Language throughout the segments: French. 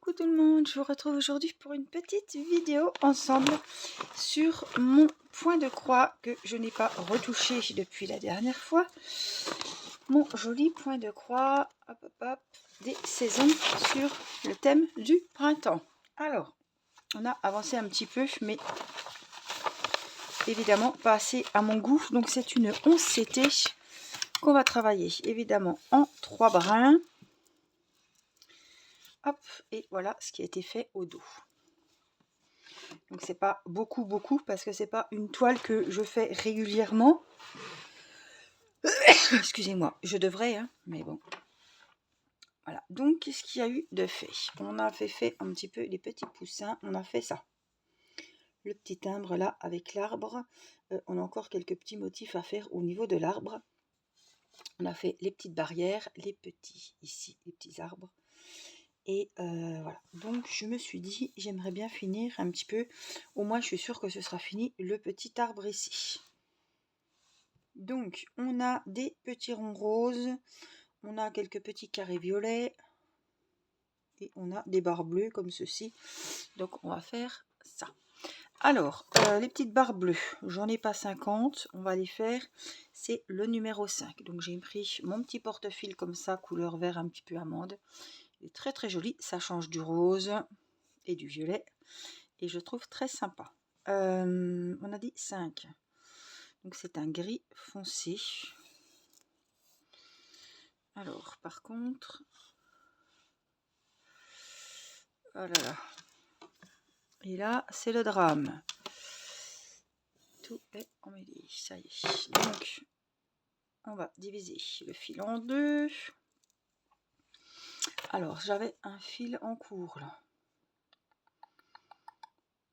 Coucou tout le monde, je vous retrouve aujourd'hui pour une petite vidéo ensemble sur mon point de croix que je n'ai pas retouché depuis la dernière fois. Mon joli point de croix, hop, hop, hop, des saisons sur le thème du printemps. Alors, on a avancé un petit peu, mais évidemment pas assez à mon goût. Donc c'est une 11 CT qu'on va travailler évidemment en 3 brins. Hop, et voilà ce qui a été fait au dos. Donc c'est pas beaucoup parce que c'est pas une toile que je fais régulièrement. Excusez-moi, je devrais, hein, mais bon. Voilà, donc qu'est-ce qu'il y a eu de fait? On a fait un petit peu les petits poussins, on a fait ça. Le petit timbre là avec l'arbre. On a encore quelques petits motifs à faire au niveau de l'arbre. On a fait les petites barrières, les petits ici, les petits arbres. Et voilà, donc je me suis dit, j'aimerais bien finir un petit peu, au moins je suis sûre que ce sera fini, le petit arbre ici. Donc on a des petits ronds roses, on a quelques petits carrés violets, et on a des barres bleues comme ceci. Donc on va faire ça. Alors, les petites barres bleues, j'en ai pas 50, on va les faire, c'est le numéro 5. Donc j'ai pris mon petit porte-fil comme ça, couleur vert un petit peu amande. Il est très très joli, ça change du rose et du violet et je trouve très sympa. On a dit 5, donc c'est un gris foncé. Alors par contre, oh là là, et là c'est le drame, tout est emmêlé, ça y est. Donc on va diviser le fil en deux. Alors j'avais un fil en cours là,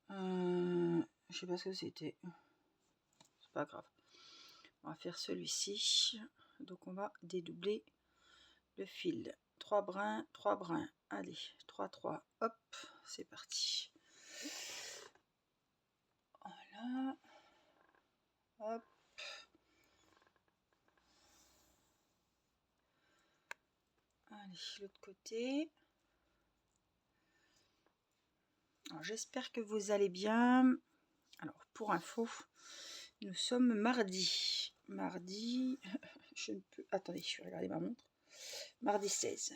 je sais pas ce que c'était, c'est pas grave, on va faire celui-ci. Donc on va dédoubler le fil, 3 brins, 3 brins, allez, 3 3, hop, c'est parti. Voilà, hop, allez, l'autre côté. J'espère que vous allez bien. Alors pour info, nous sommes mardi, je ne peux, attendez, je vais regarder ma montre, mardi 16.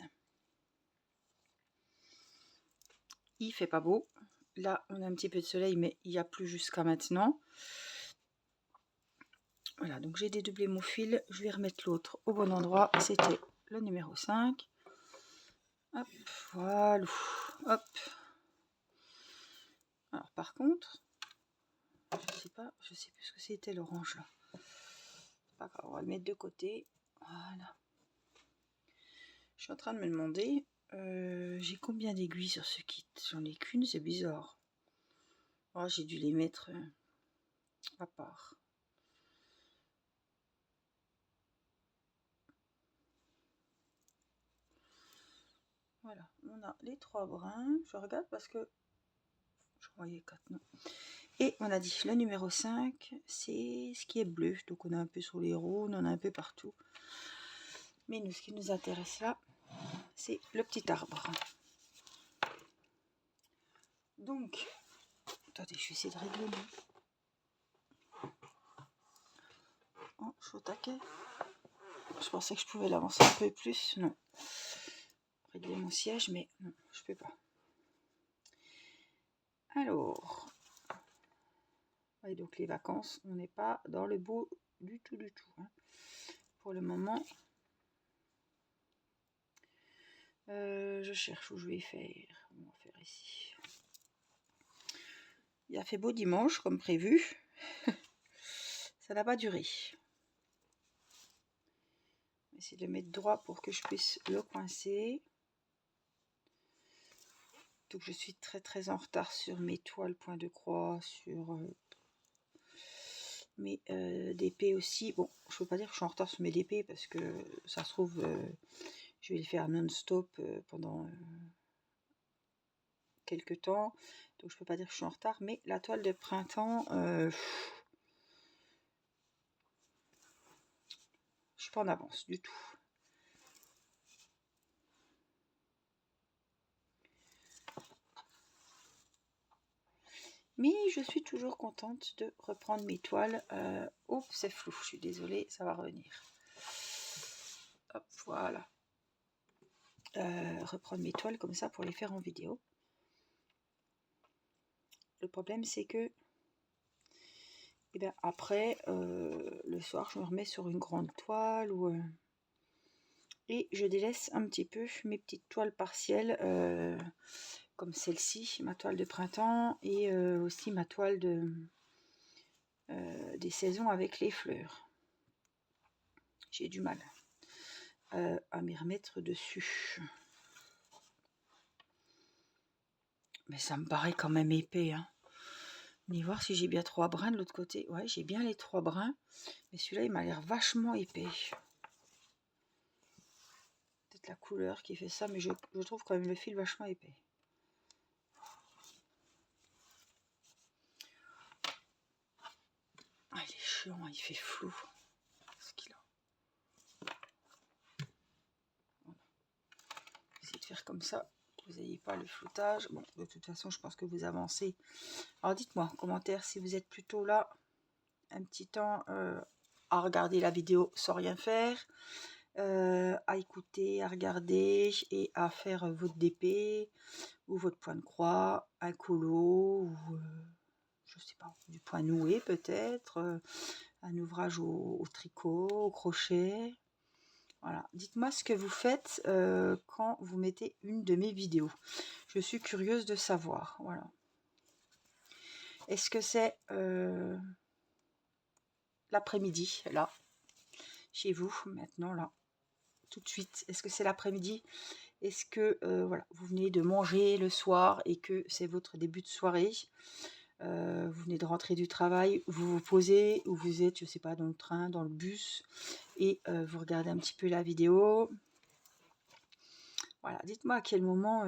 Il fait pas beau, là on a un petit peu de soleil mais il n'y a plus jusqu'à maintenant. Voilà, donc j'ai dédoublé mon fil, je vais remettre l'autre au bon endroit, c'était le numéro 5. Hop, voilà, hop. Alors par contre, je sais plus ce que c'était l'orange là. C'est pas grave, on va le mettre de côté. Voilà. Je suis en train de me demander, j'ai combien d'aiguilles sur ce kit? J'en ai qu'une, c'est bizarre. Oh, j'ai dû les mettre à part. Voilà, on a les 3 brins. Je regarde parce que je croyais 4, non. Et on a dit le numéro 5, c'est ce qui est bleu. Donc on a un peu sur les roues, on en a un peu partout. Mais nous, ce qui nous intéresse là, c'est le petit arbre. Donc, attendez, je vais essayer de régler oh, je suis au taquet. Je pensais que je pouvais l'avancer un peu plus. Non. Régler mon siège, mais non, je peux pas. Alors, et donc les vacances, on n'est pas dans le beau du tout, hein. Pour le moment, je cherche où je vais faire. On va faire ici. Il a fait beau dimanche, comme prévu. Ça n'a pas duré. On va essayer de le mettre droit pour que je puisse le coincer. Donc je suis très en retard sur mes toiles point de croix, sur mes DP aussi. Bon, je ne peux pas dire que je suis en retard sur mes DP parce que ça se trouve, je vais les faire non-stop pendant quelques temps. Donc je peux pas dire que je suis en retard, mais la toile de printemps, je suis pas en avance du tout. Mais je suis toujours contente de reprendre mes toiles. Oh, c'est flou, je suis désolée, ça va revenir. Hop, voilà. Reprendre mes toiles comme ça pour les faire en vidéo. Le problème, c'est que et bien, après, le soir, je me remets sur une grande toile et je délaisse un petit peu mes petites toiles partielles, comme celle-ci, ma toile de printemps, et aussi ma toile des saisons avec les fleurs. J'ai du mal à m'y remettre dessus. Mais ça me paraît quand même épais, hein. Mais voir si j'ai bien 3 brins de l'autre côté. Ouais, j'ai bien les 3 brins. Mais celui-là, il m'a l'air vachement épais. Peut-être la couleur qui fait ça, mais je trouve quand même le fil vachement épais. Ah, il est chiant, il fait flou. Ce qu'il a. Voilà. Essayez de faire comme ça. Vous n'ayez pas le floutage. Bon, de toute façon, je pense que vous avancez. Alors, dites-moi en commentaire si vous êtes plutôt là, un petit temps à regarder la vidéo sans rien faire, à écouter, à regarder et à faire votre DP ou votre point de croix, un colo ou je sais pas, du point noué peut-être, un ouvrage au tricot, au crochet. Voilà, dites-moi ce que vous faites quand vous mettez une de mes vidéos. Je suis curieuse de savoir. Voilà. Est-ce que c'est l'après-midi, là, chez vous, maintenant, là, tout de suite? Est-ce que c'est l'après-midi? Est-ce que voilà, vous venez de manger le soir et que c'est votre début de soirée? Vous venez de rentrer du travail, vous vous posez, ou vous êtes, je sais pas, dans le train, dans le bus, et vous regardez un petit peu la vidéo. Voilà, dites-moi à quel moment...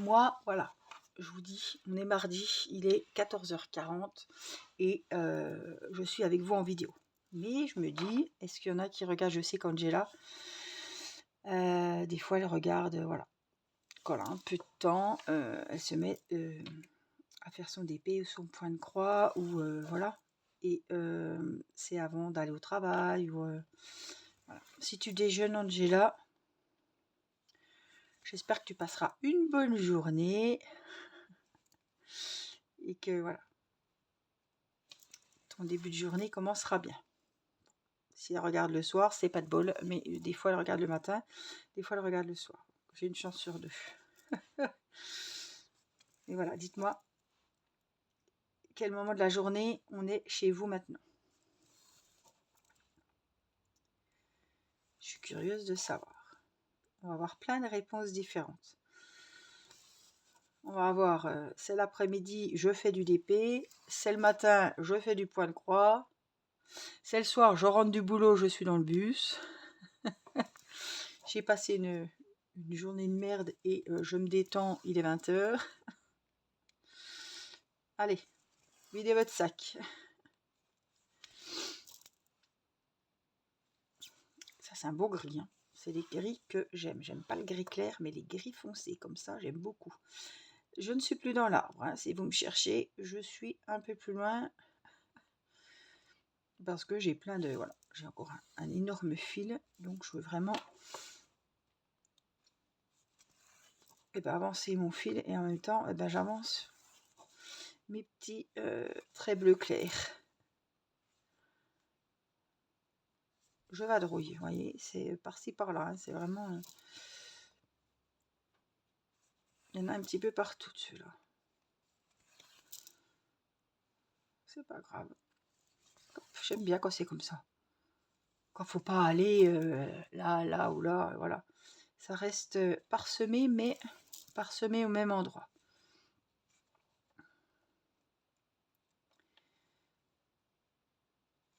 Moi, voilà, je vous dis, on est mardi, il est 14h40 et je suis avec vous en vidéo. Mais je me dis, est-ce qu'il y en a qui regardent? Je sais qu'Angela, des fois, elle regarde, voilà. Quand elle a un peu de temps, elle se met à faire son DP ou son point de croix, ou voilà. Et c'est avant d'aller au travail. Ou, voilà. Si tu déjeunes, Angela, j'espère que tu passeras une bonne journée. Et que voilà, ton début de journée commencera bien. Si elle regarde le soir, c'est pas de bol, mais des fois elle regarde le matin, des fois elle regarde le soir. J'ai une chance sur 2. Et voilà, dites-moi quel moment de la journée on est chez vous maintenant. Je suis curieuse de savoir. On va avoir plein de réponses différentes. On va avoir, c'est l'après-midi, je fais du DP. C'est le matin, je fais du point de croix. C'est le soir, je rentre du boulot, je suis dans le bus. J'ai passé une journée de merde et je me détends, il est 20h. Allez, videz votre sac. Ça, c'est un beau gris. Hein. C'est les gris que j'aime. J'aime pas le gris clair, mais les gris foncés, comme ça, j'aime beaucoup. Je ne suis plus dans l'arbre. Hein. Si vous me cherchez, je suis un peu plus loin. Parce que j'ai plein de... Voilà, j'ai encore un énorme fil. Donc, je veux vraiment... avancer mon fil. Et en même temps, j'avance mes petits traits bleu clair. Je vadrouille, vous voyez, c'est par-ci par-là, hein, c'est vraiment... Il y en a un petit peu partout dessus-là. C'est pas grave. J'aime bien quand c'est comme ça. Quand faut pas aller là ou là, voilà. Ça reste parsemé, mais parsemé au même endroit.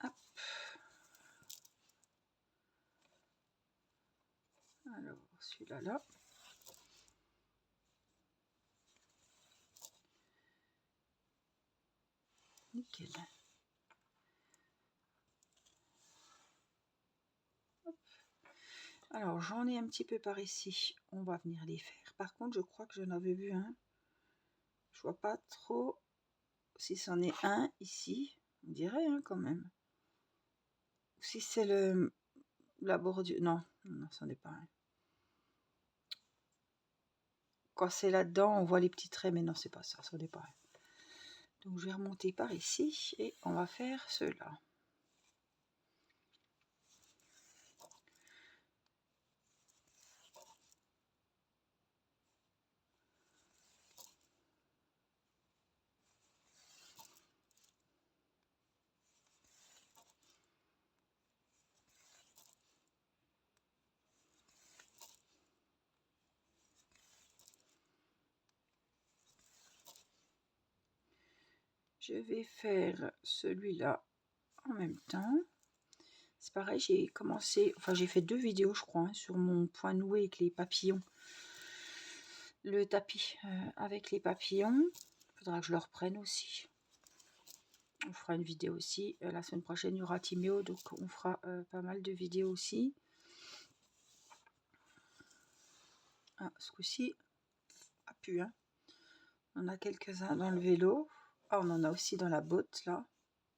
Hop. Alors, celui-là, là. Nickel. Hop. Alors, j'en ai un petit peu par ici. On va venir les faire. Par contre, je crois que j'en avais vu un Je vois pas trop si c'en est un ici. On dirait hein, quand même. Si c'est la bordure. Non, non, c'en est pas un. Quand c'est là-dedans, on voit les petits traits, mais non, c'est pas ça, c'en est pas un. Donc je vais remonter par ici et on va faire cela. Je vais faire celui-là en même temps. C'est pareil, j'ai commencé, enfin j'ai fait 2 vidéos je crois, hein, sur mon point noué avec les papillons. Le tapis avec les papillons. Il faudra que je le reprenne aussi. On fera une vidéo aussi. La semaine prochaine, il y aura Timéo, donc on fera pas mal de vidéos aussi. Ah, ce coup-ci, a pu, hein. On en a quelques-uns dans le vélo. Ah, on en a aussi dans la botte, là.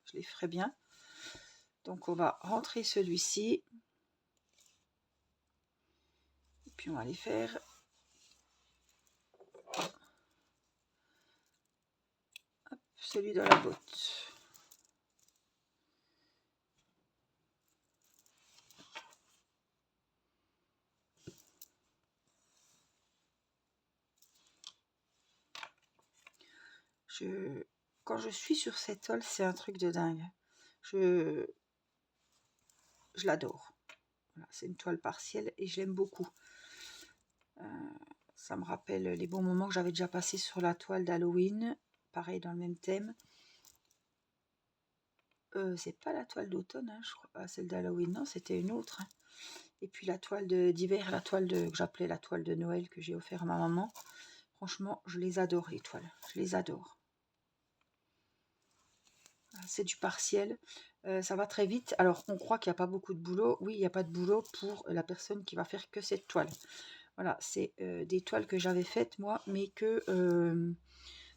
Je les ferai bien. Donc, on va rentrer celui-ci. Et puis, on va les faire. Hop, celui dans la botte. Quand je suis sur cette toile, c'est un truc de dingue. Je l'adore. Voilà, c'est une toile partielle et je l'aime beaucoup. Ça me rappelle les bons moments que j'avais déjà passés sur la toile d'Halloween. Pareil, dans le même thème. C'est pas la toile d'automne, hein, je crois pas, celle d'Halloween, non, c'était une autre. Hein. Et puis la toile d'hiver, la toile que j'appelais la toile de Noël que j'ai offert à ma maman. Franchement, je les adore, les toiles. Je les adore. C'est du partiel. Ça va très vite. Alors, on croit qu'il n'y a pas beaucoup de boulot. Oui, il n'y a pas de boulot pour la personne qui va faire que cette toile. Voilà, c'est des toiles que j'avais faites, moi, mais que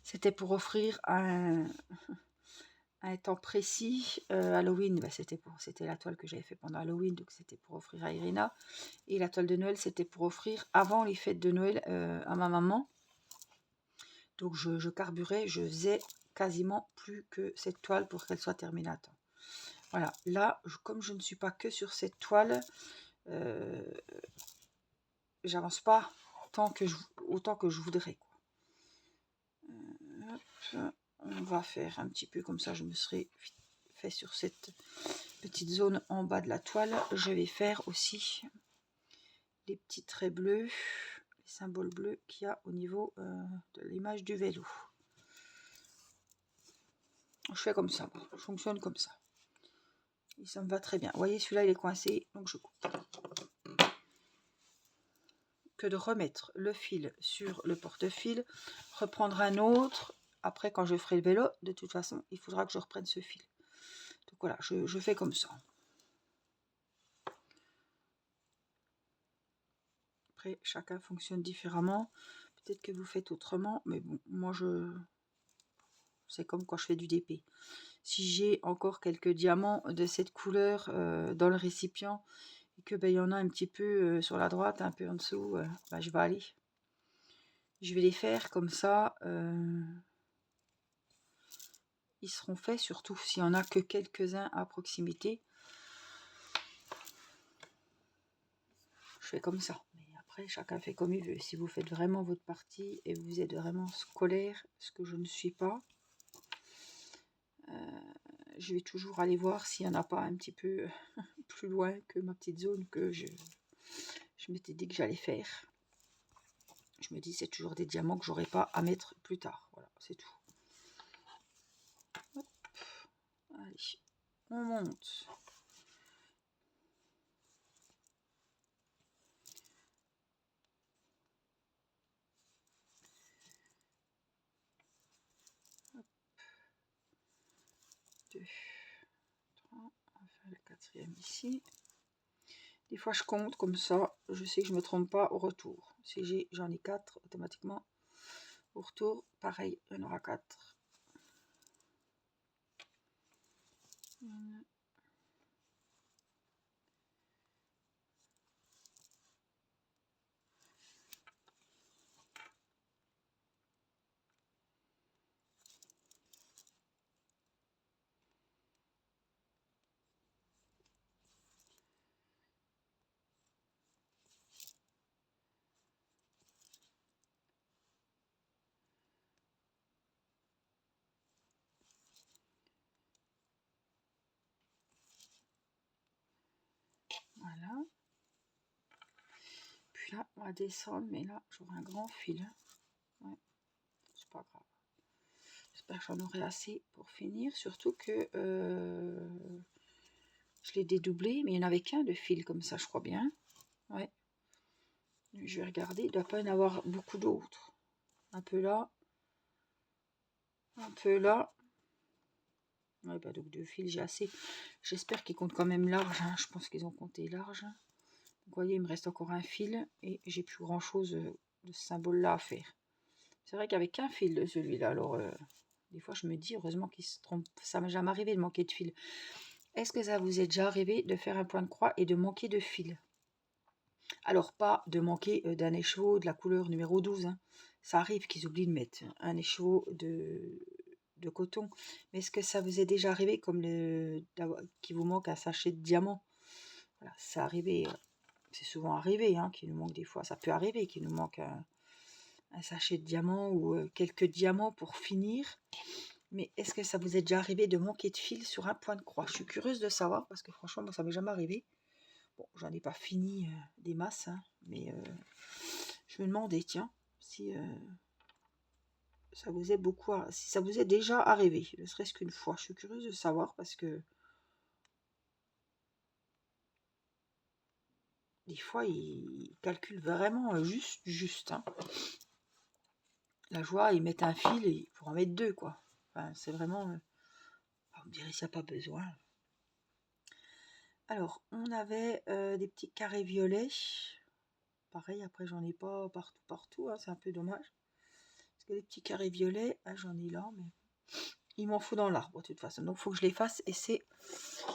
c'était pour offrir à un temps précis. Halloween, bah, c'était la toile que j'avais fait pendant Halloween, donc c'était pour offrir à Irina. Et la toile de Noël, c'était pour offrir avant les fêtes de Noël à ma maman. Donc je carburais, je faisais quasiment plus que cette toile pour qu'elle soit terminée à temps. Voilà, là, comme je ne suis pas que sur cette toile, j'avance pas autant que je voudrais. Quoi. Hop, on va faire un petit peu comme ça, je me serais fait sur cette petite zone en bas de la toile. Je vais faire aussi les petits traits bleus, les symboles bleus qu'il y a au niveau de l'image du vélo. Je fais comme ça, je fonctionne comme ça. Et ça me va très bien. Vous voyez, celui-là, il est coincé, donc je coupe. Que de remettre le fil sur le porte-fil, reprendre un autre. Après, quand je ferai le vélo, de toute façon, il faudra que je reprenne ce fil. Donc voilà, je fais comme ça. Après, chacun fonctionne différemment. Peut-être que vous faites autrement, mais bon, moi, c'est comme quand je fais du DP. Si j'ai encore quelques diamants de cette couleur dans le récipient, et que il y en a un petit peu sur la droite, un peu en dessous, je vais aller. Je vais les faire comme ça. Ils seront faits, surtout s'il n'y en a que quelques-uns à proximité. Je fais comme ça. Mais après, chacun fait comme il veut. Si vous faites vraiment votre partie et vous êtes vraiment scolaire, ce que je ne suis pas, je vais toujours aller voir s'il n'y en a pas un petit peu plus loin que ma petite zone que je m'étais dit que j'allais faire. Je me dis, c'est toujours des diamants que j'aurai pas à mettre plus tard. Voilà, c'est tout. Hop. Allez, on monte. Hop. 2, 3, on va faire le quatrième ici. Des fois, je compte comme ça, je sais que je ne me trompe pas au retour. Si j'en ai 4, automatiquement, Au retour, pareil, il y en aura 4. Voilà. Puis là, on va descendre, mais là, j'aurai un grand fil. Ouais, c'est pas grave. J'espère que j'en aurai assez pour finir. Surtout que je l'ai dédoublé, mais il n'y en avait qu'un de fil comme ça, je crois bien. Ouais. Je vais regarder, il ne doit pas y en avoir beaucoup d'autres. Un peu là. Un peu là. Ouais, bah donc 2 fils, j'ai assez. J'espère qu'ils comptent quand même large. Hein. Je pense qu'ils ont compté large. Donc, vous voyez, il me reste encore un fil et j'ai plus grand chose de ce symbole-là à faire. C'est vrai qu'avec un fil de celui-là, alors des fois je me dis, heureusement qu'il se trompe. Ça m'est jamais arrivé de manquer de fil. Est-ce que ça vous est déjà arrivé de faire un point de croix et de manquer de fil? Alors, pas de manquer d'un écheveau de la couleur numéro 12. Hein. Ça arrive qu'ils oublient de mettre un écheveau de coton. Mais est-ce que ça vous est déjà arrivé comme qu'il vous manque un sachet de diamants? Voilà, c'est arrivé. C'est souvent arrivé qu'il nous manque des fois. Ça peut arriver qu'il nous manque un sachet de diamants ou quelques diamants pour finir. Mais est-ce que ça vous est déjà arrivé de manquer de fil sur un point de croix? Je suis curieuse de savoir parce que franchement, moi, ça m'est jamais arrivé. Bon, j'en ai pas fini des masses, mais je me demandais, tiens, si ça vous est si ça vous est déjà arrivé, ne serait-ce qu'une fois. Je suis curieuse de savoir parce que des fois, ils calculent vraiment juste. Hein. La joie, ils mettent un fil et il faut en mettre 2, quoi. Enfin, c'est vraiment... on dirait qu'il n'y a pas besoin. Alors, on avait des petits carrés violets. Pareil, après, j'en ai pas partout. Hein, c'est un peu dommage. Parce que les petits carrés violets, j'en ai là, mais il m'en faut dans l'arbre, de toute façon. Donc, il faut que je les fasse. Et c'est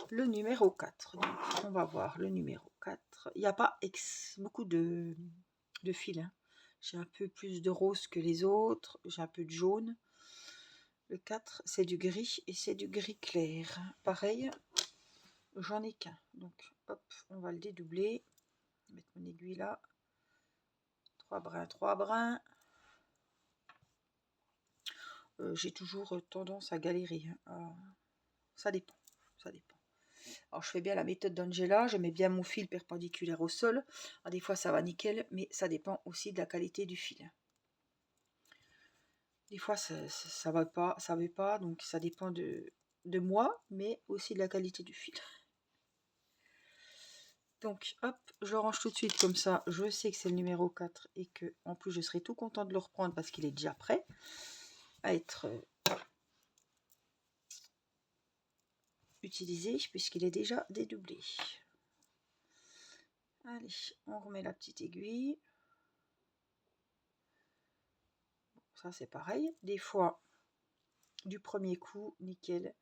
le numéro 4. Donc, on va voir le numéro 4. Il n'y a pas beaucoup de fils. Hein. J'ai un peu plus de rose que les autres. J'ai un peu de jaune. Le 4, c'est du gris et c'est du gris clair. Pareil, j'en ai qu'un. Donc, hop, on va le dédoubler. Mettre mon aiguille là. 3 brins, 3 brins. J'ai toujours tendance à galérer. Ça dépend. Ça dépend. Alors, je fais bien la méthode d'Angela. Je mets bien mon fil perpendiculaire au sol. Alors, des fois, ça va nickel, mais ça dépend aussi de la qualité du fil. Des fois, ça va pas, ça veut pas. Donc, ça dépend de moi, mais aussi de la qualité du fil. Donc, hop, je le range tout de suite comme ça. Je sais que c'est le numéro 4 et que, en plus, je serai tout content de le reprendre parce qu'il est déjà prêt à être utilisé puisqu'il est déjà dédoublé. Allez, on remet la petite aiguille. Ça, c'est pareil. Des fois, du premier coup, nickel.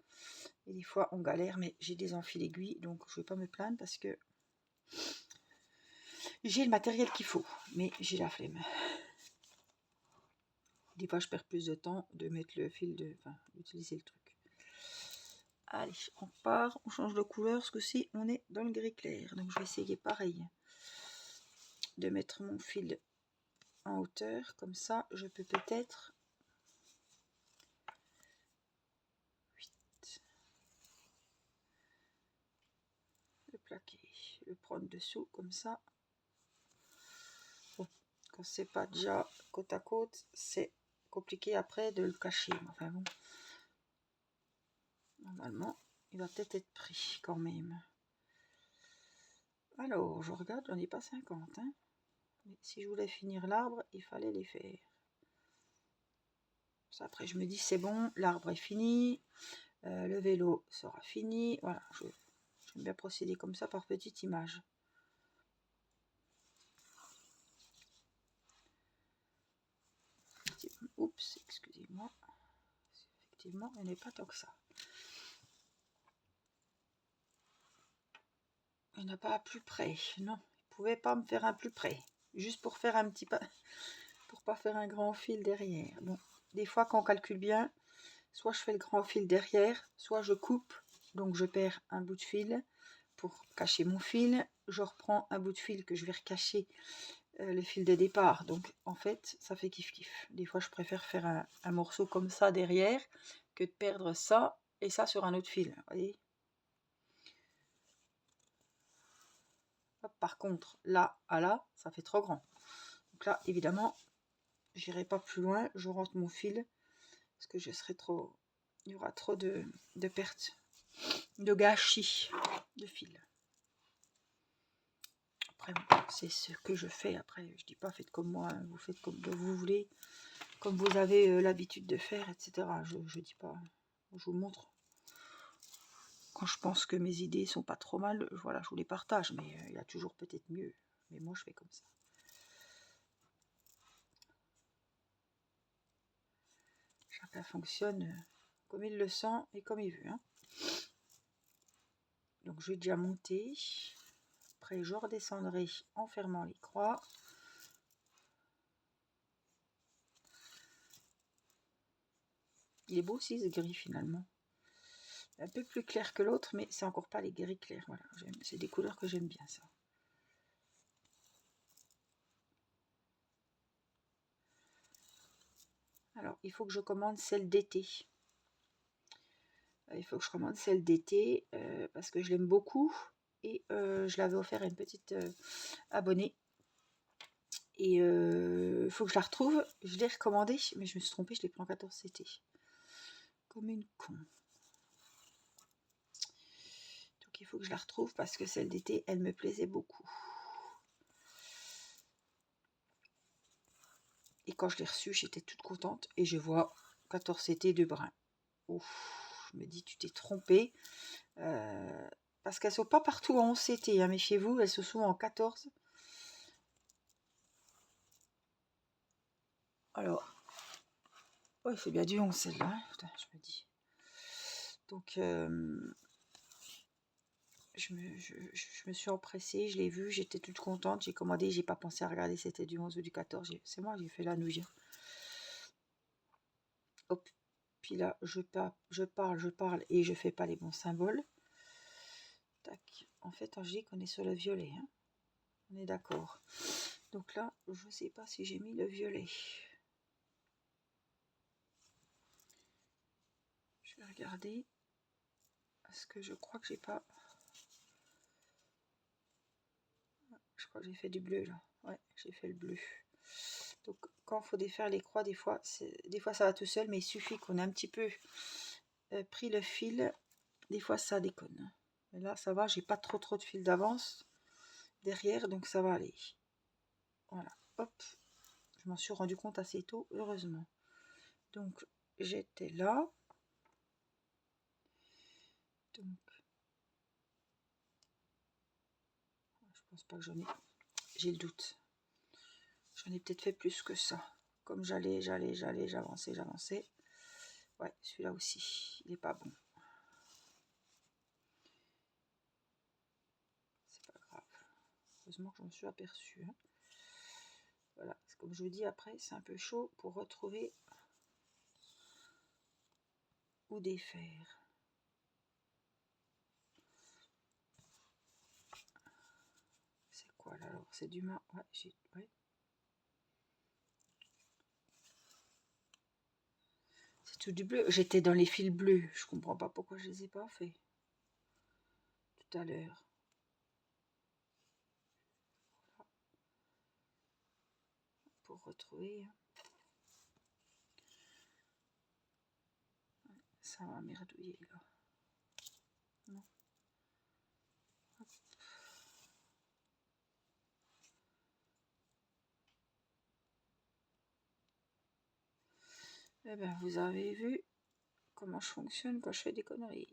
Et des fois, on galère, mais j'ai des enfils aiguilles, donc je ne vais pas me plaindre parce que j'ai le matériel qu'il faut, mais j'ai la flemme. Des fois, je perds plus de temps de mettre le fil d'utiliser le truc. Allez, on part, on change de couleur. Ce coup-ci, on est dans le gris clair. Donc, je vais essayer pareil de mettre mon fil en hauteur. Comme ça, je peux peut-être le plaquer, le prendre dessous comme ça. Bon, quand c'est pas déjà côte à côte, c'est compliqué après de le cacher. Enfin bon, normalement, il va peut-être être pris quand même. Alors, je regarde, j'en ai pas 50. Hein. Mais si je voulais finir l'arbre, il fallait les faire. Ça, après, je me dis, c'est bon, l'arbre est fini. Le vélo sera fini. Voilà, j'aime bien procéder comme ça par petite image. Oups, excusez-moi. Effectivement, elle n'est pas tant que ça. Il n'y en a pas à plus près. Non, il ne pouvait pas me faire un plus près. Juste pour faire un petit pas, pour pas faire un grand fil derrière. Bon, des fois quand on calcule bien, soit je fais le grand fil derrière, soit je coupe. Donc je perds un bout de fil pour cacher mon fil. Je reprends un bout de fil que je vais recacher le fil de départ. Donc en fait, ça fait kiff-kiff. Des fois, je préfère faire un morceau comme ça derrière que de perdre ça et ça sur un autre fil. Vous voyez? Hop, par contre, là à là, ça fait trop grand. Donc là, évidemment, j'irai pas plus loin. Je rentre mon fil parce que je serai trop... Il y aura trop de pertes, de gâchis de fil. Après, c'est ce que je fais. Après, je dis pas faites comme moi, hein. Vous faites comme vous voulez, comme vous avez l'habitude de faire, etc. Je dis pas, je vous montre. Quand je pense que mes idées sont pas trop mal, voilà, je vous les partage, mais il y a toujours peut-être mieux. Mais moi, je fais comme ça. Chacun fonctionne comme il le sent et comme il veut. Hein. Donc, je vais déjà monter. Après, je redescendrai en fermant les croix. Il est beau aussi ce gris finalement. Un peu plus clair que l'autre, mais c'est encore pas les gris clairs. Voilà, c'est des couleurs que j'aime bien ça. Alors, il faut que je commande celle d'été. Il faut que je commande celle d'été parce que je l'aime beaucoup. Et je l'avais offert à une petite abonnée. Et il faut que je la retrouve. Je l'ai recommandée, mais je me suis trompée, je l'ai pris en 14 CT. Comme une con. Donc il faut que je la retrouve parce que celle d'été, elle me plaisait beaucoup. Et quand je l'ai reçue, j'étais toute contente. Et je vois 14 CT de brun. Ouf, je me dis, tu t'es trompée. Parce qu'elles ne sont pas partout en 11 CT. Hein, méfiez-vous, elles sont souvent en 14. Alors, oui, c'est bien du 11 celle-là. Hein, putain, je me dis. Donc, je me suis empressée, je l'ai vu, j'étais toute contente. J'ai commandé, j'ai pas pensé à regarder si c'était du 11 ou du 14. C'est moi, j'ai fait la nouille. Hop, puis là, je parle et je fais pas les bons symboles. Tac. En fait, je dis qu'on est sur le violet. Hein. On est d'accord. Donc là, je sais pas si j'ai mis le violet. Je vais regarder. Parce que je crois que j'ai pas... Je crois que j'ai fait du bleu là. Ouais, j'ai fait le bleu. Donc quand il faut défaire les croix, des fois ça va tout seul, mais il suffit qu'on ait un petit peu pris le fil. Des fois ça déconne. Mais là ça va, j'ai pas trop de fil d'avance derrière, donc ça va aller. Voilà, hop. Je m'en suis rendu compte assez tôt, heureusement. Donc j'étais là. Donc je pense pas que j'en ai. J'ai le doute. J'en ai peut-être fait plus que ça. Comme j'avançais. Ouais, celui-là aussi, il n'est pas bon. C'est pas grave. Heureusement que je me suis aperçue. Hein. Voilà, comme je vous dis, après, c'est un peu chaud pour retrouver ou défaire. C'est quoi là alors? C'est du marron. Ouais, ouais. C'est tout du bleu. J'étais dans les fils bleus. Je comprends pas pourquoi je les ai pas fait tout à l'heure. Voilà. Pour retrouver. Ça va merdouiller là. Non. Hop. Eh bien, vous avez vu comment je fonctionne quand je fais des conneries.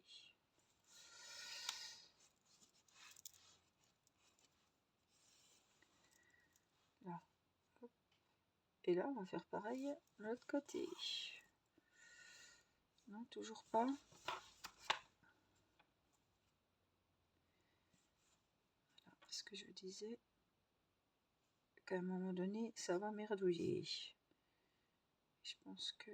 Là. Hop. Et là, on va faire pareil de l'autre côté. Non, toujours pas. Voilà, ce que je disais, qu'à un moment donné, ça va merdouiller. Je pense que...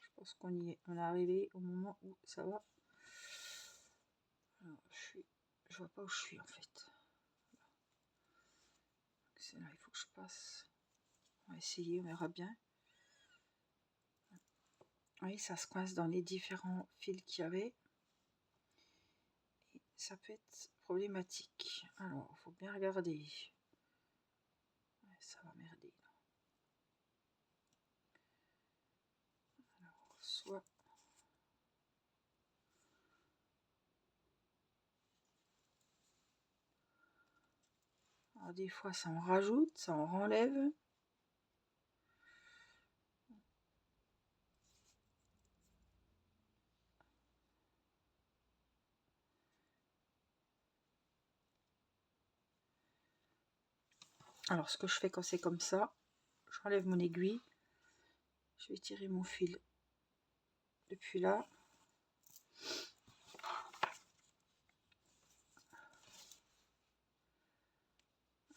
Je pense qu'on y est. On est arrivé au moment où ça va. Alors, je vois pas où je suis en fait. C'est là, il faut que je passe. On va essayer, on verra bien. Oui, ça se coince dans les différents fils qu'il y avait. Et ça peut être problématique. Alors, il faut bien regarder. Ouais, ça va merder. Alors, soit... Alors, des fois, ça en rajoute, ça en enlève. Alors, ce que je fais quand c'est comme ça, j'enlève mon aiguille. Je vais tirer mon fil depuis là.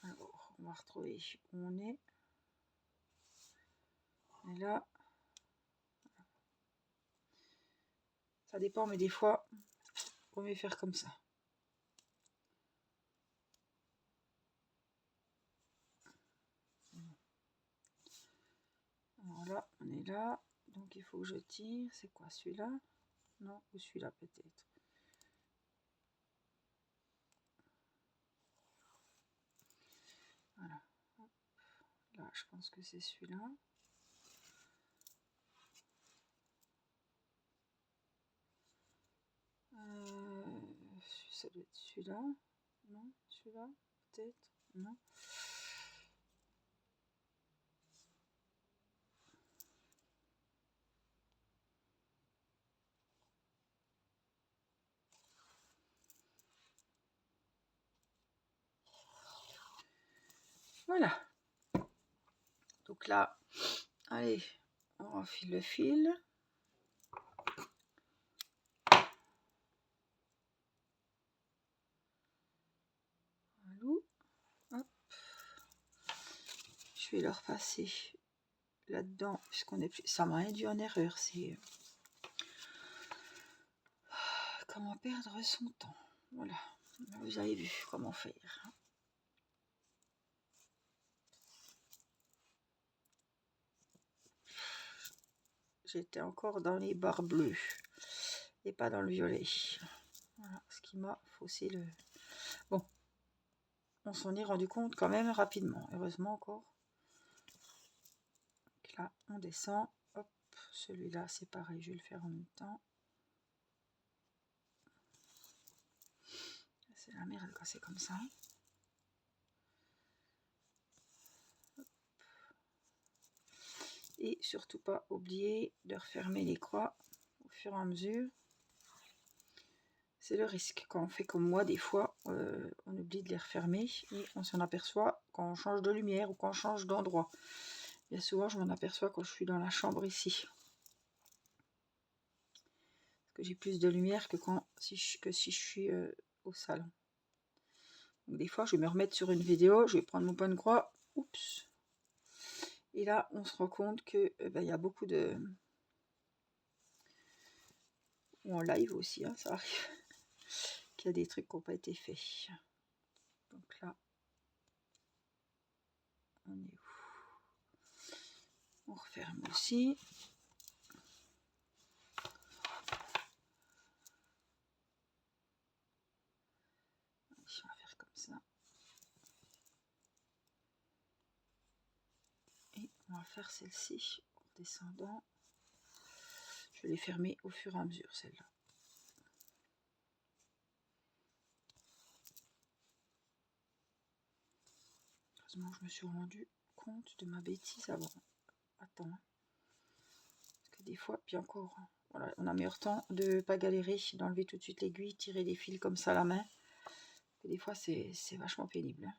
Alors, on va retrouver où on est. Et là, ça dépend, mais des fois, il vaut mieux faire comme ça. Alors là, on est là. Donc, il faut que je tire. C'est quoi, celui-là? Non, ou celui-là peut-être. Voilà. Hop. Là, je pense que c'est celui-là. Ça doit être celui-là. Non, celui-là, peut-être. Non. Voilà. Donc là, allez, on enfile le fil. Voilà. Hop. Je vais le repasser là-dedans, puisqu'on est plus... Ça m'a induit en erreur, c'est... Comment perdre son temps. Voilà, vous avez vu comment faire. J'étais encore dans les barres bleues et pas dans le violet. Voilà, ce qui m'a faussé le... Bon, on s'en est rendu compte quand même rapidement, heureusement encore. Donc là, on descend. Hop, celui-là, c'est pareil, je vais le faire en même temps. C'est la merde quand c'est comme ça. Et surtout pas oublier de refermer les croix au fur et à mesure. C'est le risque. Quand on fait comme moi, des fois, on oublie de les refermer et on s'en aperçoit quand on change de lumière ou quand on change d'endroit. Bien souvent, je m'en aperçois quand je suis dans la chambre ici. Parce que j'ai plus de lumière que si je suis au salon. Donc, des fois, je vais me remettre sur une vidéo, je vais prendre mon point de croix. Oups. Et là, on se rend compte que y a beaucoup de... Ou en live aussi, hein, ça arrive. Qu'il y a des trucs qui n'ont pas été faits. Donc là, on est où? On referme aussi. On va faire comme ça. Et on va faire celle-ci en descendant. Je vais les fermer au fur et à mesure, celle-là. Heureusement, je me suis rendu compte de ma bêtise avant. Attends. Parce que des fois, puis encore, voilà, on a meilleur temps de ne pas galérer, d'enlever tout de suite l'aiguille, tirer les fils comme ça à la main. Et des fois, c'est vachement pénible. Hein.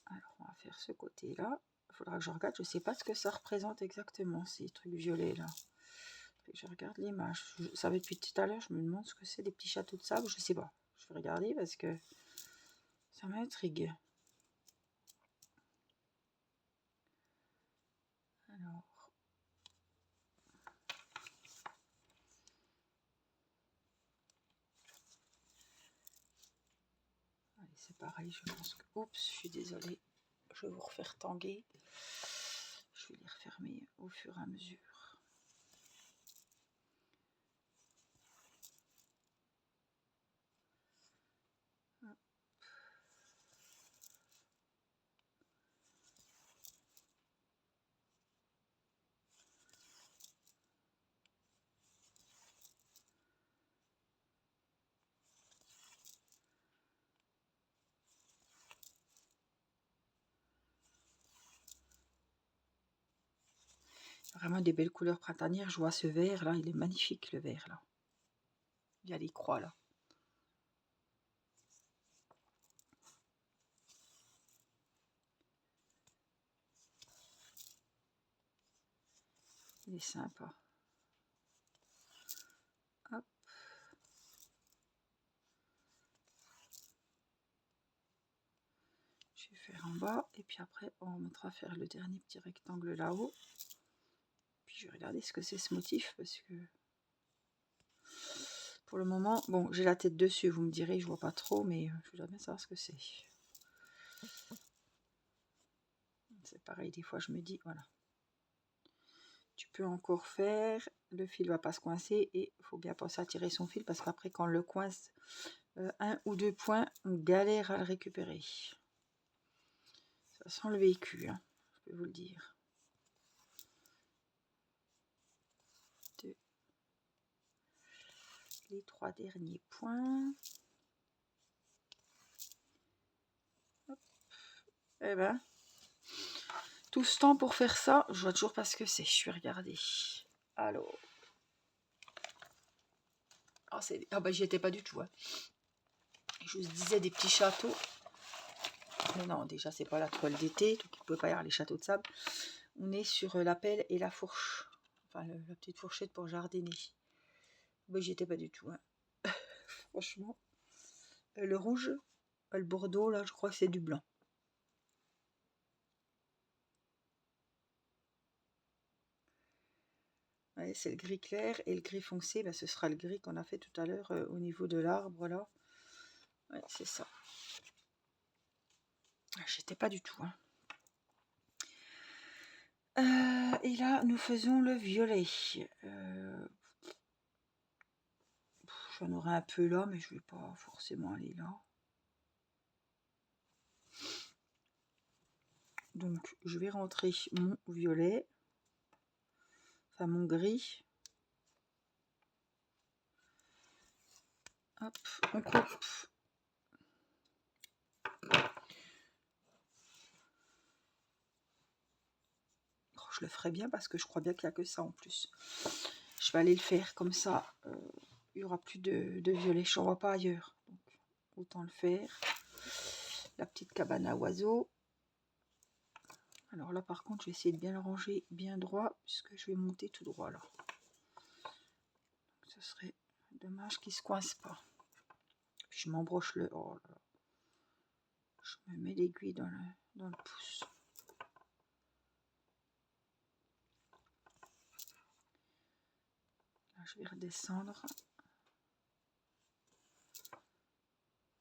Alors, on va faire ce côté-là. Il faudra que je regarde. Je ne sais pas ce que ça représente exactement, ces trucs violets là. Je regarde l'image. Ça va depuis tout à l'heure. Je me demande ce que c'est, des petits châteaux de sable. Je ne sais pas. Je vais regarder parce que ça m'intrigue. Alors. Allez, c'est pareil. Je pense que... Oups, je suis désolée. Je vais vous refaire tanguer. Je vais les refermer au fur et à mesure. Vraiment des belles couleurs printanières. Je vois ce vert là, il est magnifique le vert là. Il y a les croix là. Il est sympa. Hop. Je vais faire en bas et puis après on mettra faire le dernier petit rectangle là-haut. Puis je vais regarder ce que c'est ce motif parce que pour le moment, bon, j'ai la tête dessus, vous me direz, je vois pas trop, mais je voudrais bien savoir ce que c'est. C'est pareil, des fois je me dis, voilà. Tu peux encore faire, le fil va pas se coincer et il faut bien penser à tirer son fil parce qu'après quand on le coince un ou deux points, on galère à le récupérer. Ça sent le vécu, hein, je peux vous le dire. Les 3 derniers points. Hop. Eh ben, tout ce temps pour faire ça, je vois toujours pas ce que c'est. Je vais regarder. Alors. Ah bah j'y étais pas du tout. Hein. Je vous disais des petits châteaux. Mais non, déjà c'est pas la toile d'été, donc il ne peut pas y avoir les châteaux de sable. On est sur la pelle et la fourche. Enfin la petite fourchette pour jardiner. Bah j'y étais pas du tout. Hein. Franchement. Le rouge, le bordeaux, là je crois que c'est du blanc. Ouais, c'est le gris clair et le gris foncé, bah, ce sera le gris qu'on a fait tout à l'heure au niveau de l'arbre là. Ouais, c'est ça. J'étais pas du tout. Hein. Et là, nous faisons le violet. J'en aurai un peu là, mais je vais pas forcément aller là. Donc, je vais rentrer mon violet, enfin mon gris. Hop, on coupe. Oh, je le ferai bien parce que je crois bien qu'il n'y a que ça en plus. Je vais aller le faire comme ça. Il n'y aura plus de violet. Je n'en vois pas ailleurs. Donc, autant le faire. La petite cabane à oiseaux. Alors là, par contre, je vais essayer de bien le ranger bien droit puisque je vais monter tout droit là. Donc, ce serait dommage qu'il ne se coince pas. Puis je m'embroche le... Oh là là. Je me mets l'aiguille dans le pouce. Là, je vais redescendre.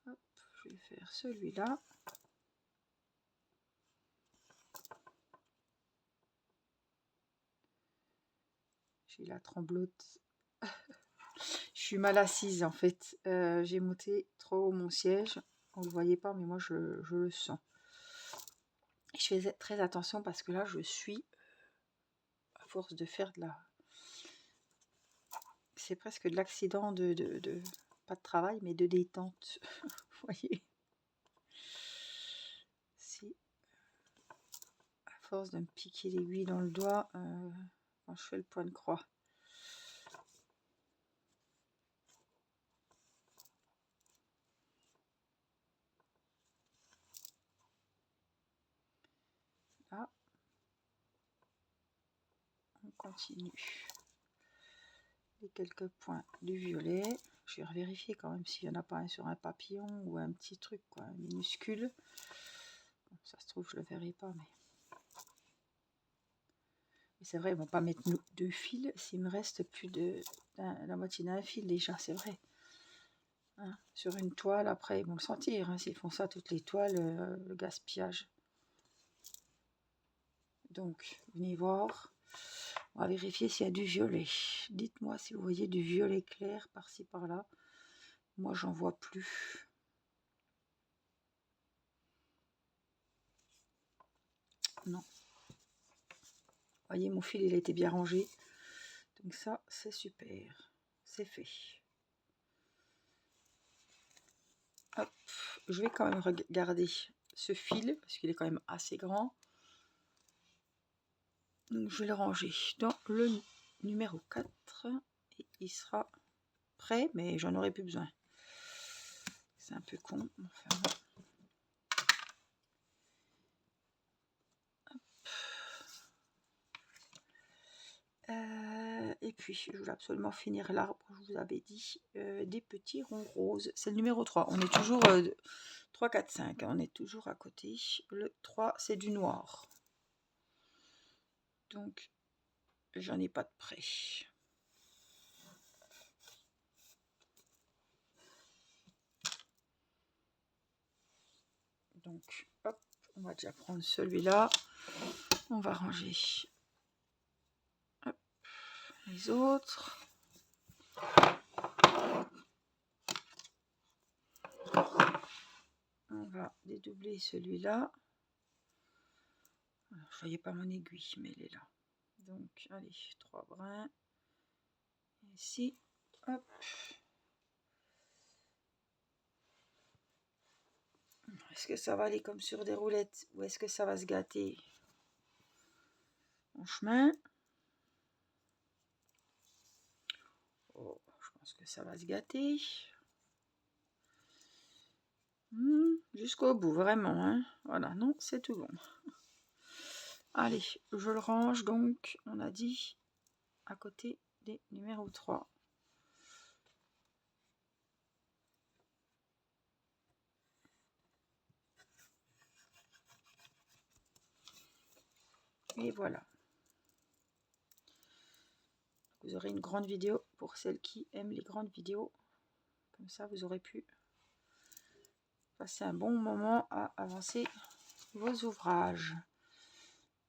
Hop, je vais faire celui-là. J'ai la tremblote. Je suis mal assise en fait. J'ai monté trop haut mon siège. On ne le voyait pas, mais moi je le sens. Je fais très attention parce que là je suis, à force de faire de la... C'est presque de l'accident de... Pas de travail, mais de détente. Vous voyez. Si. À force de me piquer l'aiguille dans le doigt, quand je fais le point de croix. continue. Et quelques points du violet. Je vais vérifier quand même s'il n'y en a pas un sur un papillon ou un petit truc, quoi, minuscule. Bon, ça se trouve, je le verrai pas, mais c'est vrai, ils vont pas mettre 2 fils s'il me reste plus de la moitié d'un fil déjà, c'est vrai. Hein, sur une toile, après, ils vont le sentir. Hein, s'ils font ça toutes les toiles, le gaspillage. Donc, venez voir. On va vérifier s'il y a du violet. Dites-moi si vous voyez du violet clair par-ci par-là. Moi, j'en vois plus. Non. Vous voyez, mon fil, il a été bien rangé. Donc ça, c'est super. C'est fait. Hop. Je vais quand même regarder ce fil, parce qu'il est quand même assez grand. Donc, je vais le ranger dans le numéro 4. Et il sera prêt, mais j'en aurai plus besoin. C'est un peu con. Enfin, et puis, je voulais absolument finir l'arbre, je vous avais dit, des petits ronds roses. C'est le numéro 3. On est toujours 3, 4, 5. On est toujours à côté. Le 3, c'est du noir. Donc, j'en ai pas de près. Donc, hop, on va déjà prendre celui-là. On va ranger hop, les autres. On va dédoubler celui-là. Je ne voyais pas mon aiguille, mais elle est là. Donc, allez, 3 brins. Ici, hop. Est-ce que ça va aller comme sur des roulettes ou est-ce que ça va se gâter en chemin? Oh, je pense que ça va se gâter. Jusqu'au bout, vraiment. Hein. Voilà, non, c'est tout bon. Allez, je le range donc, on a dit, à côté des numéros 3. Et voilà. Vous aurez une grande vidéo pour celles qui aiment les grandes vidéos. Comme ça, vous aurez pu passer un bon moment à avancer vos ouvrages.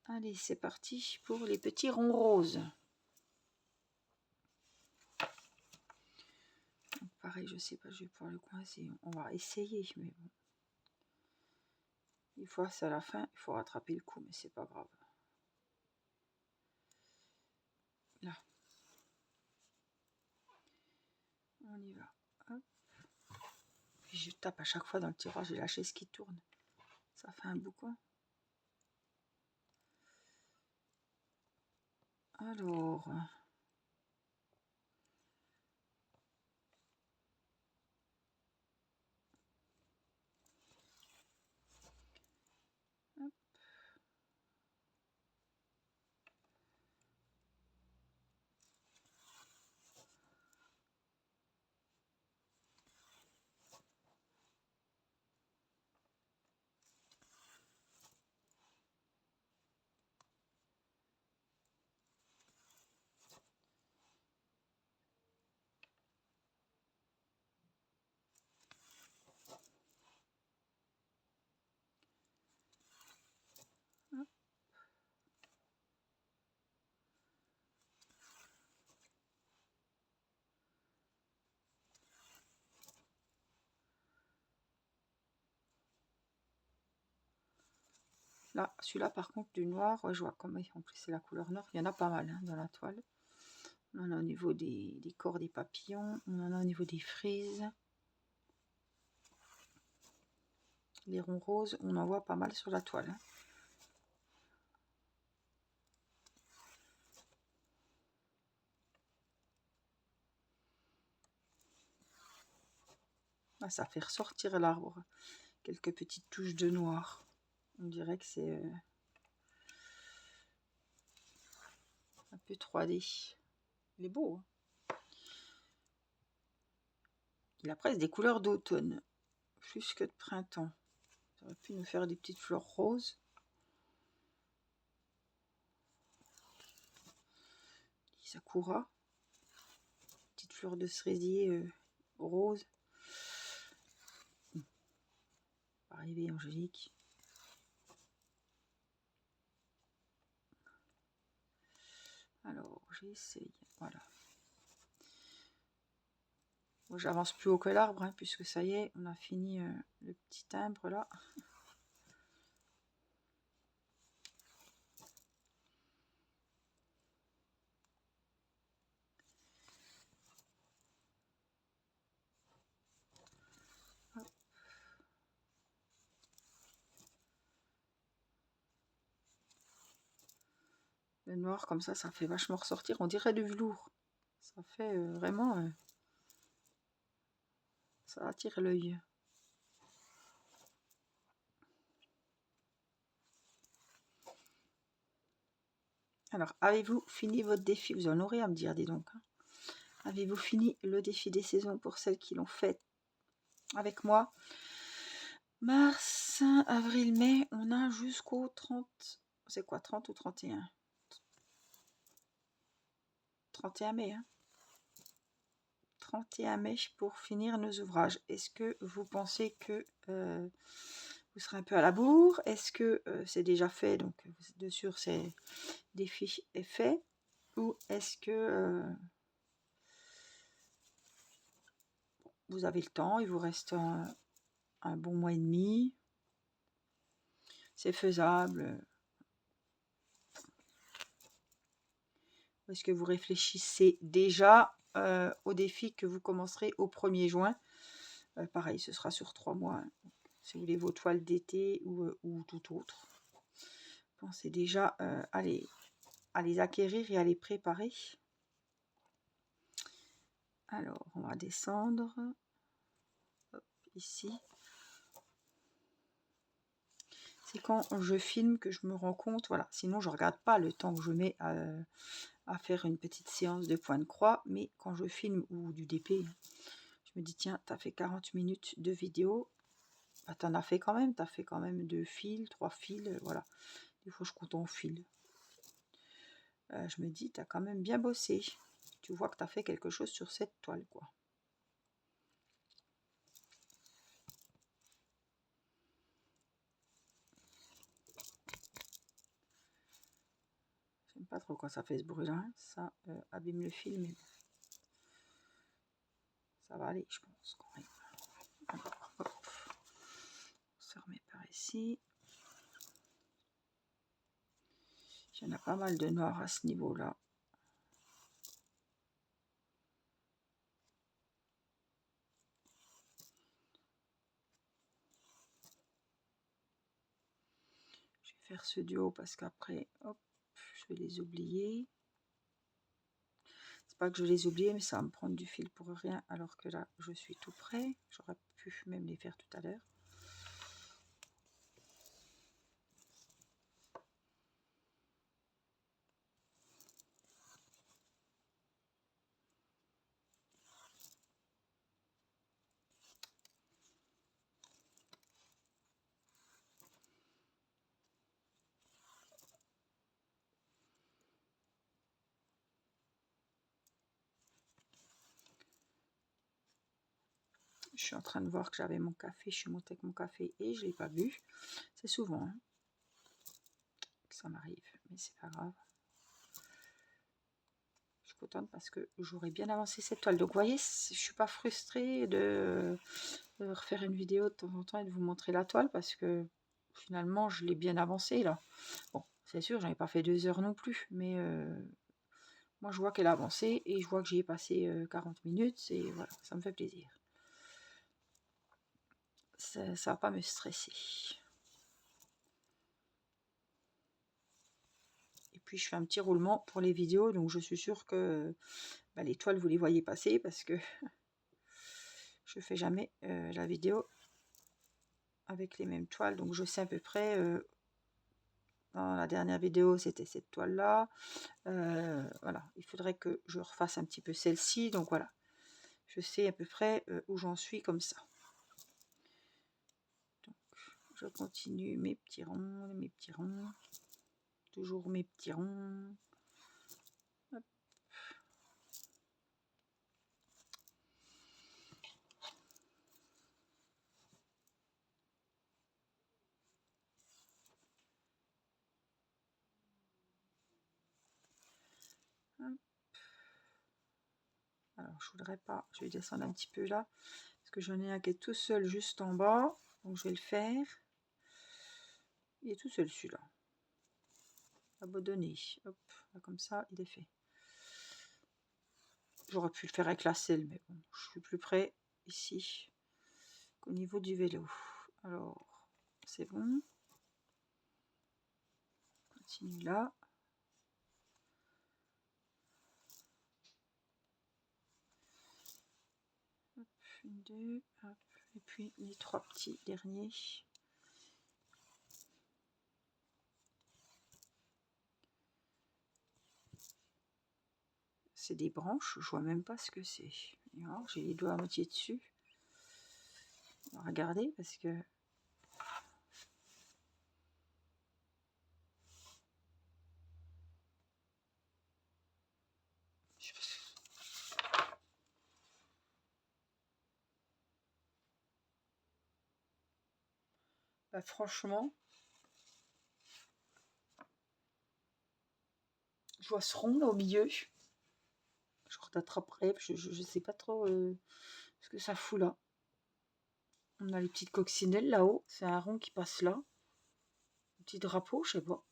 Allez, c'est parti pour les petits ronds roses. Pareil, je sais pas, je vais pouvoir le coincer. On va essayer, mais bon. Une fois, c'est à la fin, il faut rattraper le coup, mais c'est pas grave. Là. On y va. Hop. Puis je tape à chaque fois dans le tiroir, j'ai la chaise qui tourne. Ça fait un boucan. Alors. Hop. Hop. Là, celui-là, par contre, du noir, ouais, je vois comme en plus c'est la couleur noire. Il y en a pas mal hein, dans la toile. On en a au niveau des corps des papillons. On en a au niveau des frises. Les ronds roses, on en voit pas mal sur la toile. Hein. Ah, ça fait ressortir l'arbre. Quelques petites touches de noir. On dirait que c'est un peu 3D. Il est beau, hein. Il a presque des couleurs d'automne, plus que de printemps. Ça aurait pu nous faire des petites fleurs roses. Sakura. Petite fleur de cerisier rose. Arrivé angélique. Alors, j'essaye. Voilà. Bon, j'avance plus haut que l'arbre, hein, puisque ça y est, on a fini le petit timbre là. Le noir comme ça fait vachement ressortir. On dirait du velours. Ça fait vraiment... ça attire l'œil. Alors, avez-vous fini votre défi? Vous en aurez à me dire, dis donc. Hein. Avez-vous fini le défi des saisons pour celles qui l'ont fait avec moi? Mars, avril, mai, on a jusqu'au 30... C'est quoi, 30 ou 31? 31 mai, hein. 31 mai pour finir nos ouvrages. Est-ce que vous pensez que vous serez un peu à la bourre? Est-ce que c'est déjà fait, donc vous êtes de sûr c'est défi est fait? Ou est-ce que vous avez le temps, il vous reste un bon mois et demi, c'est faisable? Ou est-ce que vous réfléchissez déjà au défi que vous commencerez au 1er juin? Pareil, ce sera sur 3 mois, hein. Si vous voulez vos toiles d'été ou tout autre. Pensez déjà à les acquérir et à les préparer. Alors, on va descendre. Hop, ici. C'est quand je filme que je me rends compte, voilà. Sinon, je ne regarde pas le temps que je mets à faire une petite séance de point de croix. Mais quand je filme ou du DP, je me dis, tiens, tu as fait 40 minutes de vidéo. Bah, tu en as fait quand même. Tu as fait quand même 2 fils, 3 fils. Voilà. Des fois, je compte en fils. Je me dis, tu as quand même bien bossé. Tu vois que tu as fait quelque chose sur cette toile, quoi. J'aime pas trop quand ça fait ce bruit-là. Hein. Ça abîme le fil, mais ça va aller, je pense, quand même. Alors, hop. On se remet par ici. Il y en a pas mal de noir à ce niveau-là. Je vais faire ce duo parce qu'après, hop, je vais les oublier. C'est pas que je les oublie, mais ça va me prendre du fil pour rien, alors que là, je suis tout prêt. J'aurais pu même les faire tout à l'heure. Je suis en train de voir que j'avais mon café. Je suis montée avec mon café et je ne l'ai pas bu. C'est souvent hein, que ça m'arrive, mais c'est pas grave. Je suis contente parce que j'aurais bien avancé cette toile. Donc, vous voyez, je ne suis pas frustrée de refaire une vidéo de temps en temps et de vous montrer la toile parce que finalement, je l'ai bien avancée là. Bon, c'est sûr, j'en ai pas fait 2 heures non plus, mais moi, je vois qu'elle a avancé et je vois que j'y ai passé 40 minutes et voilà, ça me fait plaisir. Ça ne va pas me stresser. Et puis, je fais un petit roulement pour les vidéos, donc je suis sûre que les toiles, vous les voyez passer parce que je fais jamais la vidéo avec les mêmes toiles, donc je sais à peu près dans la dernière vidéo, c'était cette toile-là. Voilà, il faudrait que je refasse un petit peu celle-ci. Donc voilà, je sais à peu près où j'en suis comme ça. Donc, je continue mes petits ronds, toujours mes petits ronds. Hop. Hop. Alors, je voudrais pas, je vais descendre un petit peu là, parce que j'en ai un qui est tout seul juste en bas, donc je vais le faire. Il est tout seul celui-là. Abandonné. Hop, là, comme ça, il est fait. J'aurais pu le faire avec la selle, mais bon, je suis plus près ici qu'au niveau du vélo. Alors, c'est bon. Continue là. Hop, une, deux, hop. Et puis les 3 petits derniers. C'est des branches, je vois même pas ce que c'est. J'ai les doigts à moitié dessus. On va regarder parce que bah, franchement, je vois ce rond là au milieu. Je rattraperai, je sais pas trop ce que ça fout là. On a les petites coccinelles là-haut, c'est un rond qui passe là. Un petit drapeau, je sais pas.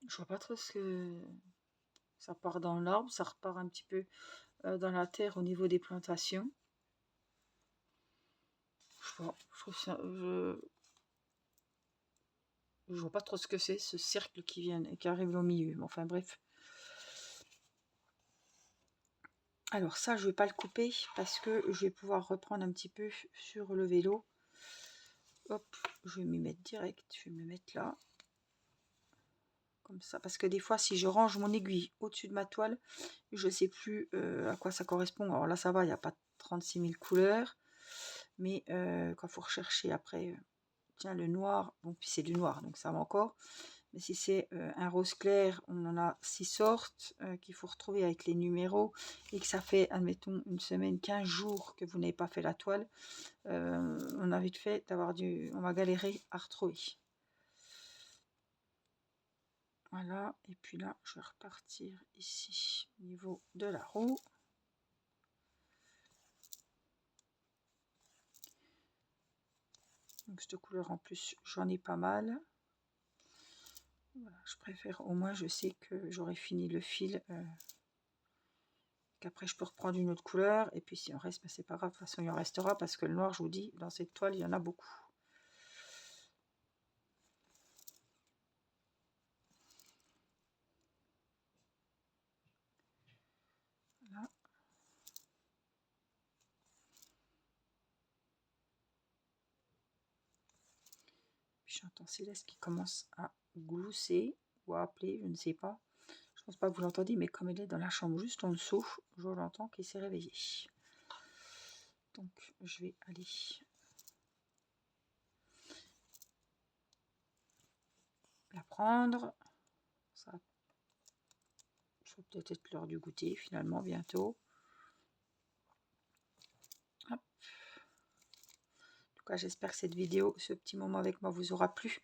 Je vois pas trop ce que ça part dans l'arbre, ça repart un petit peu dans la terre au niveau des plantations. Je trouve ça, je vois pas trop ce que c'est, ce cercle qui vient et qui arrive au milieu. Enfin bref. Alors ça, je vais pas le couper parce que je vais pouvoir reprendre un petit peu sur le vélo. Hop, je vais m'y mettre direct. Je vais me mettre là. Comme ça. Parce que des fois, si je range mon aiguille au-dessus de ma toile, je sais plus à quoi ça correspond. Alors là, ça va, il n'y a pas 36 000 couleurs. Mais quand il faut rechercher après, tiens, le noir, bon, puis c'est du noir, donc ça va encore. Mais si c'est un rose clair, on en a 6 sortes qu'il faut retrouver avec les numéros et que ça fait, admettons, une semaine, 15 jours que vous n'avez pas fait la toile, on a vite fait d'avoir on va galérer à retrouver. Voilà, et puis là, je vais repartir ici au niveau de la roue. Donc cette couleur en plus, j'en ai pas mal. Voilà, je préfère, au moins je sais que j'aurai fini le fil, qu'après je peux reprendre une autre couleur, et puis si on reste, ben, c'est pas grave, de toute façon il en restera, parce que le noir, je vous dis, dans cette toile, il y en a beaucoup. Voilà. Puis j'entends Céleste qui commence à glousser, ou à appeler, je ne sais pas. Je pense pas que vous l'entendez, mais comme elle est dans la chambre juste en dessous, je l'entends qui s'est réveillée. Donc je vais aller la prendre. Ça va peut-être être l'heure du goûter finalement bientôt. Hop. En tout cas, j'espère que cette vidéo, ce petit moment avec moi vous aura plu,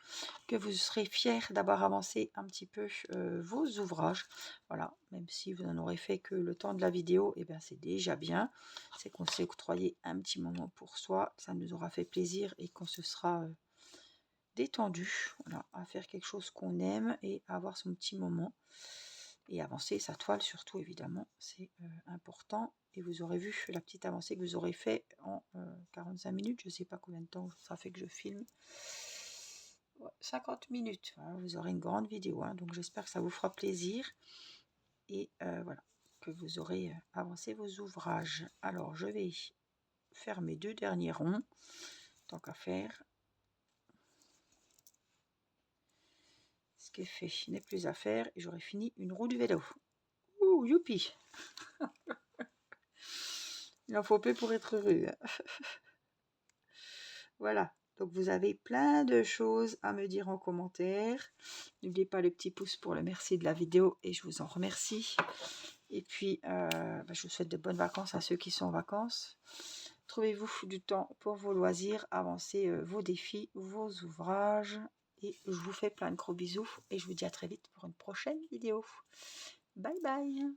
que vous serez fiers d'avoir avancé un petit peu vos ouvrages. Voilà, même si vous n'en aurez fait que le temps de la vidéo, et eh bien c'est déjà bien. C'est qu'on s'est octroyé un petit moment pour soi, ça nous aura fait plaisir et qu'on se sera détendu, voilà, à faire quelque chose qu'on aime et à avoir son petit moment. Et avancer sa toile surtout, évidemment, c'est important. Et vous aurez vu la petite avancée que vous aurez fait en 45 minutes. Je ne sais pas combien de temps ça fait que je filme. Ouais, 50 minutes. Voilà, vous aurez une grande vidéo. Hein, donc j'espère que ça vous fera plaisir. Et voilà, que vous aurez avancé vos ouvrages. Alors je vais faire mes 2 derniers ronds, tant qu'à faire. Ce qui est fait n'est plus à faire et j'aurai fini une roue du vélo. Ouh, youpi! Il en faut peu pour être heureux. Voilà, donc vous avez plein de choses à me dire en commentaire. N'oubliez pas le petit pouce pour le merci de la vidéo et je vous en remercie. Et puis, je vous souhaite de bonnes vacances à ceux qui sont en vacances. Trouvez-vous du temps pour vos loisirs, avancez vos défis, vos ouvrages. Et je vous fais plein de gros bisous et je vous dis à très vite pour une prochaine vidéo. Bye bye!